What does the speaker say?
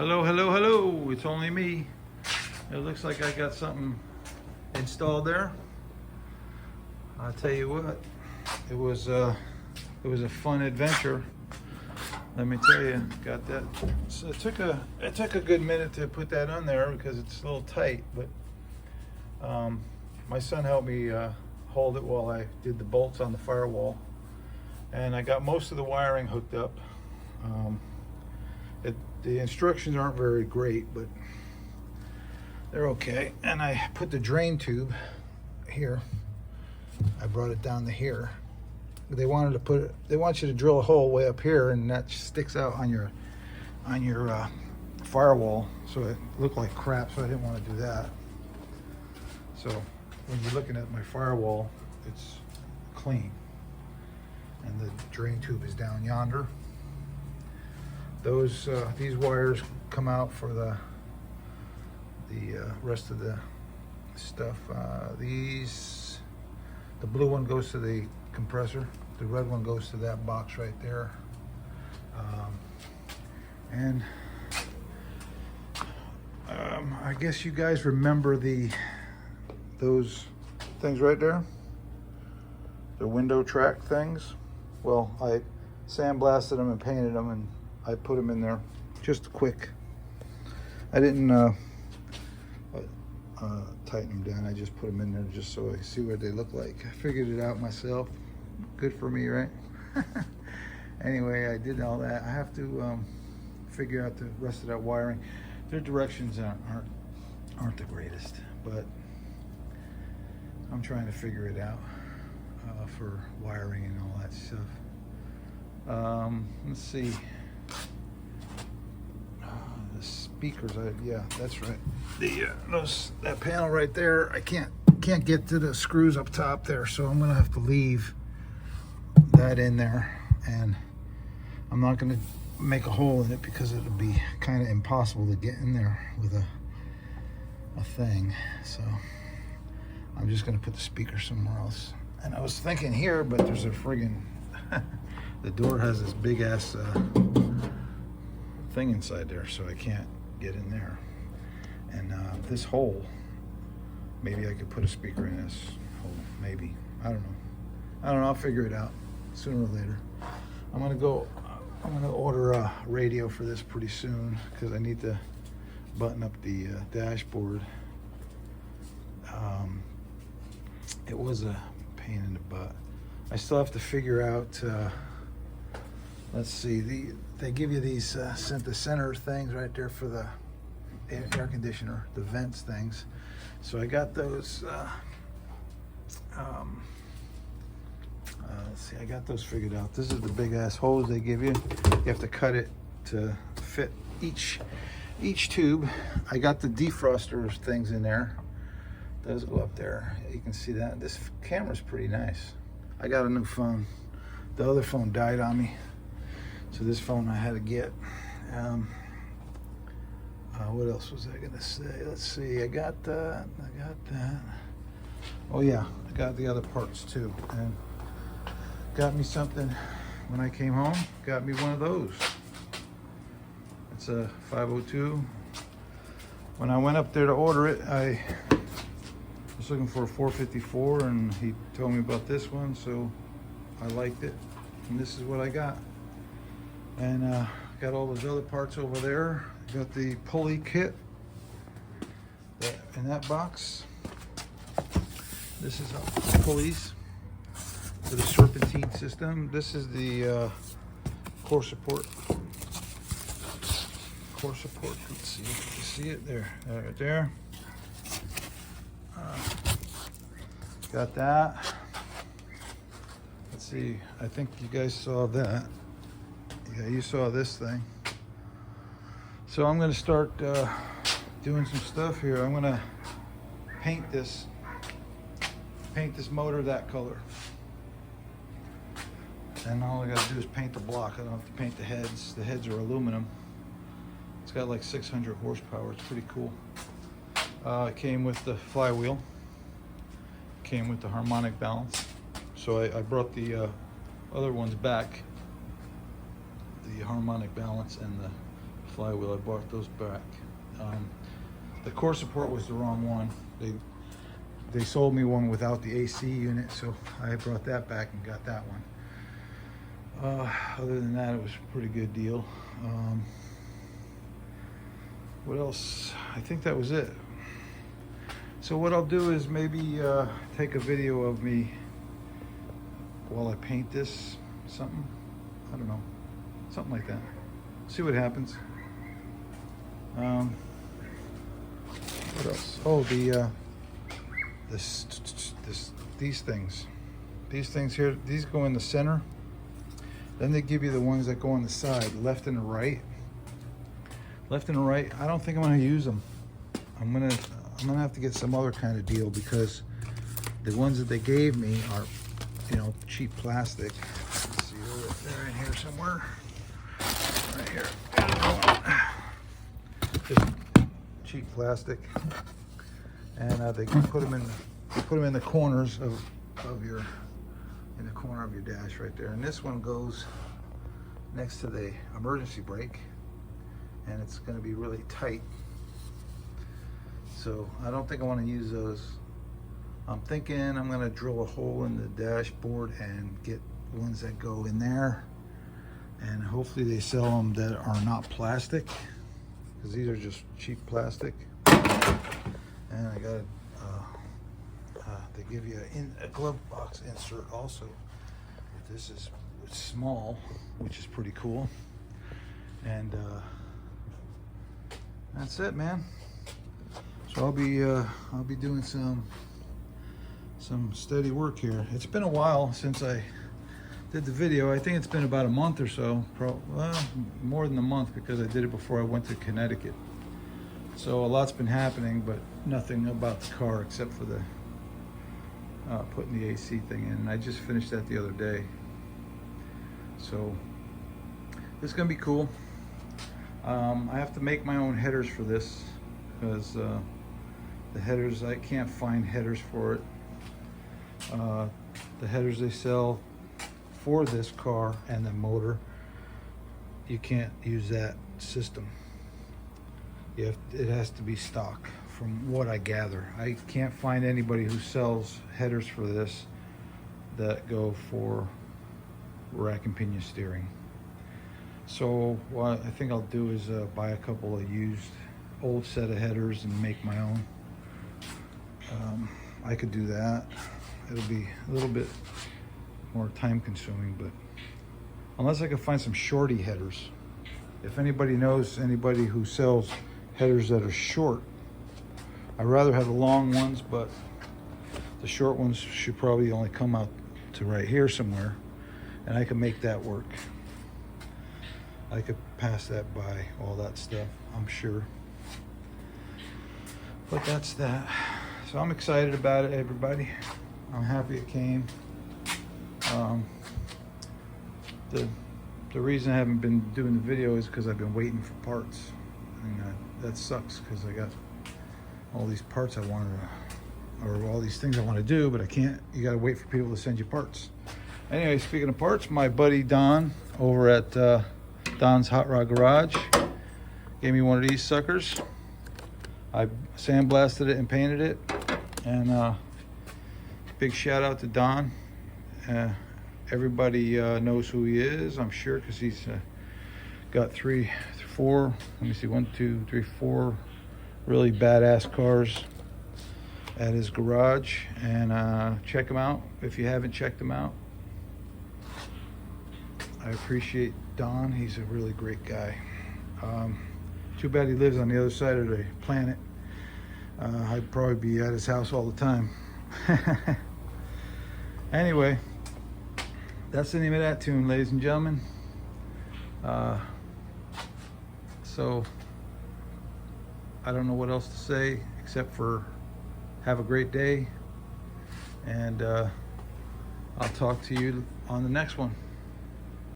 Hello, hello, hello. It's only me. It looks like I got something installed there. I'll tell you what, it was a fun adventure. Let me tell you, got that. So it took a good minute to put that on there because it's a little tight, but my son helped me hold it while I did the bolts on the firewall, and I got most of the wiring hooked up. The instructions aren't very great, but they're okay. And I put the drain tube here. I brought it down to here. They wanted to put it, they want you to drill a hole way up here, and that sticks out on your firewall, so it looked like crap, so I didn't want to do that. So when you're looking at my firewall, it's clean, and the drain tube is down yonder. These wires come out for the rest of the stuff. The blue one goes to the compressor. The red one goes to that box right there. I guess you guys remember those things right there, the window track things. Well, I sandblasted them and painted them, and I put them in there just quick. I didn't tighten them down. I just put them in there just so I see what they look like. I figured it out myself. Good for me, right? Anyway, I did all that. I have to figure out the rest of that wiring. Their directions aren't the greatest, but I'm trying to figure it out for wiring and all that stuff. Let's see. The speakers, yeah, that's right. That panel right there, I can't get to the screws up top there, so I'm gonna have to leave that in there, and I'm not gonna make a hole in it because it'll be kind of impossible to get in there with a thing. So I'm just gonna put the speaker somewhere else. And I was thinking here, but there's a friggin' the door has this big ass thing inside there, so I can't get in there. And this hole, maybe I could put a speaker in this hole. Maybe, I don't know. I'll figure it out sooner or later. I'm gonna order a radio for this pretty soon because I need to button up the dashboard. It was a pain in the butt. I still have to figure out, let's see, they give you these center things right there for the air conditioner, the vents things. So I got those, let's see, I got those figured out. This is the big ass hose they give you. You have to cut it to fit each tube. I got the defroster things in there. Those go up there. You can see that. This camera's pretty nice. I got a new phone. The other phone died on me, so this phone I had to get. What else was I gonna say? Let's see. I got that. Oh yeah, I got the other parts too, and got me something when I came home. Got me one of those. It's a 502. When I went up there to order it, I was looking for a 454, and he told me about this one, so I liked it, and this is what I got. And got all those other parts over there. Got the pulley kit in that box. This is pulleys for the serpentine system. This is the core support. Let's see if you see it there. Right there. Got that. Let's see. I think you guys saw that. Yeah, you saw this thing. So I'm going to start doing some stuff here. I'm going to paint this motor that color. And all I got to do is paint the block. I don't have to paint the heads. The heads are aluminum. It's got like 600 horsepower. It's pretty cool. It came with the flywheel. Came with the harmonic balance. So I brought the other ones back. The harmonic balance and the flywheel. I bought those back. The core support was the wrong one. They sold me one without the AC unit, so I brought that back and got that one. Other than that, it was a pretty good deal. What else? I think that was it. So what I'll do is maybe take a video of me while I paint this, something. I don't know, something like that. See what happens. What else? Oh, these things. These things here, these go in the center. Then they give you the ones that go on the side, left and the right. Left and right, I don't think I'm gonna use them. I'm gonna have to get some other kind of deal because the ones that they gave me are, you know, cheap plastic. Let's see, they're in here somewhere. Right here. Just cheap plastic, and they put them in the corners of your corner of your dash right there. And this one goes next to the emergency brake, and it's going to be really tight. So I don't think I want to use those. I'm thinking I'm going to drill a hole in the dashboard and get ones that go in there, and hopefully they sell them that are not plastic, because these are just cheap plastic. And I got they give you a glove box insert also. This is small, which is pretty cool. And that's it, man. So I'll be doing some steady work here. It's been a while since I did the video. I think it's been about a month or so, well, more than a month, because I did it before I went to Connecticut. So a lot's been happening, but nothing about the car except for the putting the AC thing in. I just finished that the other day. So it's gonna be cool. I have to make my own headers for this, because the headers, I can't find headers for it. The headers they sell for this car and the motor, you can't use that system. It has to be stock, from what I gather. I can't find anybody who sells headers for this that go for rack and pinion steering. So what I think I'll do is buy a couple of used old set of headers and make my own. I could do that. It'll be a little bit more time consuming, but unless I can find some shorty headers. If anybody knows anybody who sells headers that are short, I'd rather have the long ones, but the short ones should probably only come out to right here somewhere, and I can make that work. I could pass that by, all that stuff, I'm sure. But that's that. So I'm excited about it, everybody. I'm happy it came. The reason I haven't been doing the video is because I've been waiting for parts, and that sucks, because I got all these parts I wanted to, or all these things I want to do, but I can't. You got to wait for people to send you parts. Anyway, speaking of parts, my buddy Don over at Don's Hot Rod Garage gave me one of these suckers. I sandblasted it and painted it, and big shout out to Don. Everybody knows who he is, I'm sure, because he's got 4 really badass cars at his garage. And check him out if you haven't checked him out. I appreciate Don. He's a really great guy. Too bad he lives on the other side of the planet. I'd probably be at his house all the time. Anyway, that's the name of that tune, ladies and gentlemen. So I don't know what else to say except for have a great day, and I'll talk to you on the next one.